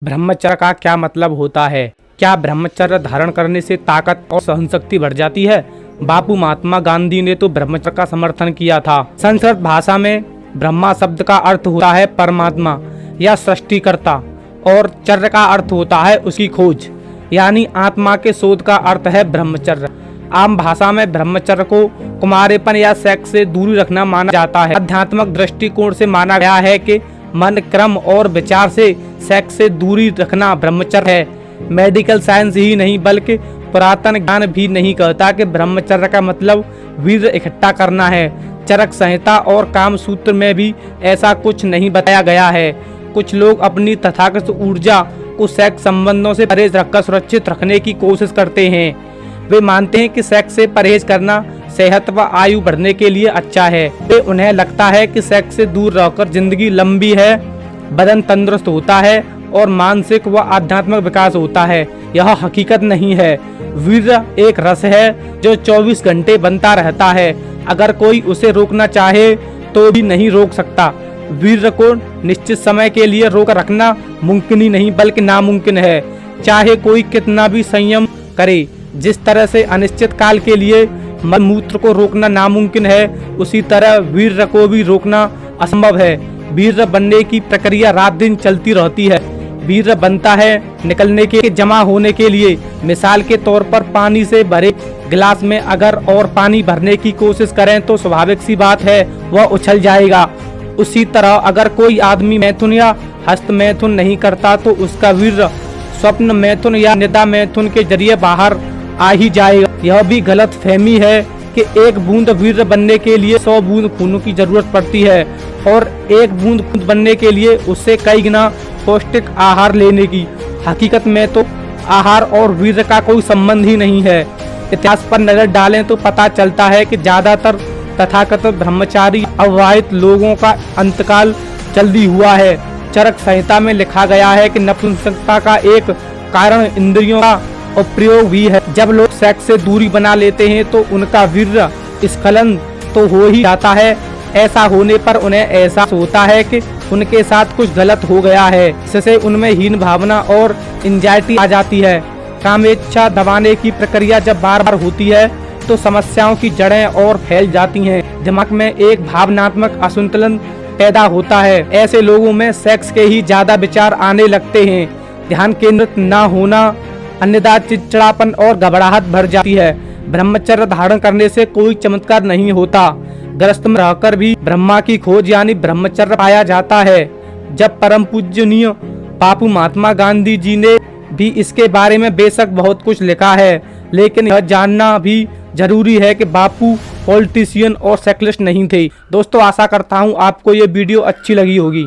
ब्रह्मचर्य का क्या मतलब होता है? क्या ब्रह्मचर्य धारण करने से ताकत और सहनशक्ति बढ़ जाती है? बापू महात्मा गांधी ने तो ब्रह्मचर्य का समर्थन किया था। संस्कृत भाषा में ब्रह्मा शब्द का अर्थ होता है परमात्मा या सृष्टिकर्ता और चर्य का अर्थ होता है उसकी खोज, यानी आत्मा के शोध का अर्थ है ब्रह्मचर्य। आम भाषा में ब्रह्मचर्य को कुमारेपन या सेक्स से दूरी रखना माना जाता है। आध्यात्मिक दृष्टिकोण से माना गया है कि मन, क्रम और विचार से सेक्स से दूरी रखना ब्रह्मचर्य है। मेडिकल साइंस ही नहीं बल्कि पुरातन ज्ञान भी नहीं कहता कि ब्रह्मचर्य का मतलब वीर्य इकट्ठा करना है। चरक संहिता और काम सूत्र में भी ऐसा कुछ नहीं बताया गया है। कुछ लोग अपनी तथाकथित ऊर्जा को सेक्स संबंधों से परहेज रखकर सुरक्षित रखने की कोशिश करते हैं। वे मानते हैं कि सेक्स से परहेज करना सेहत व आयु बढ़ने के लिए अच्छा है। उन्हें लगता है कि सेक्स से दूर रहकर जिंदगी लंबी है, बदन तंदुरुस्त होता है और मानसिक व आध्यात्मिक विकास होता है। यह हकीकत नहीं है। वीर्य एक रस है जो 24 घंटे बनता रहता है। अगर कोई उसे रोकना चाहे तो भी नहीं रोक सकता। वीर्य को निश्चित समय के लिए रोक रखना मुमकिन ही नहीं बल्कि नामुमकिन है, चाहे कोई कितना भी संयम करे। जिस तरह से अनिश्चित काल के लिए मलमूत्र को रोकना नामुमकिन है, उसी तरह वीर्य को भी रोकना असंभव है। वीर्य बनने की प्रक्रिया रात दिन चलती रहती है। वीर्य बनता है निकलने के जमा होने के लिए। मिसाल के तौर पर पानी से भरे गिलास में अगर और पानी भरने की कोशिश करें तो स्वाभाविक सी बात है वह उछल जाएगा। उसी तरह अगर कोई आदमी मैथुन या हस्त मैथुन नहीं करता तो उसका वीर्य स्वप्न मैथुन या निद्रा मैथुन के जरिए बाहर आ ही जाएगा। यह भी गलत फहमी है कि एक बूंद वीर्य बनने के लिए 100 बूंद खून की जरूरत पड़ती है और एक बूंद खून बनने के लिए उससे कई गुना पौष्टिक आहार लेने की। हकीकत में तो आहार और वीर्य का कोई संबंध ही नहीं है। इतिहास पर नजर डालें तो पता चलता है कि ज्यादातर तथाकथित ब्रह्मचारी अविवाहित लोगों का अंतकाल जल्दी हुआ है। चरक संहिता में लिखा गया है कि नपुंसकता का एक कारण इंद्रियों का उपयोग भी है। जब लोग सेक्स से दूरी बना लेते हैं तो उनका वीर्य स्खलन तो हो ही जाता है। ऐसा होने पर उन्हें एहसास होता है कि उनके साथ कुछ गलत हो गया है, जिससे उनमें हीन भावना और एंजाइटी आ जाती है। कामेच्छा दबाने की प्रक्रिया जब बार बार होती है तो समस्याओं की जड़ें और फैल जाती हैं। दिमाग में एक भावनात्मक असंतुलन पैदा होता है। ऐसे लोगों में सेक्स के ही ज्यादा विचार आने लगते हैं। ध्यान केंद्रित न होना, अन्यथा चिड़चिड़ापन और घबराहट भर जाती है। ब्रह्मचर्य धारण करने से कोई चमत्कार नहीं होता। ग्रस्त में रहकर भी ब्रह्मा की खोज यानी ब्रह्मचर्य पाया जाता है। जब परम पूजनीय बापू महात्मा गांधी जी ने भी इसके बारे में बेशक बहुत कुछ लिखा है, लेकिन यह जानना भी जरूरी है कि बापू पॉलिटिशियन और सेक्युलरिस्ट नहीं थे। दोस्तों, आशा करता हूँ आपको ये वीडियो अच्छी लगी होगी।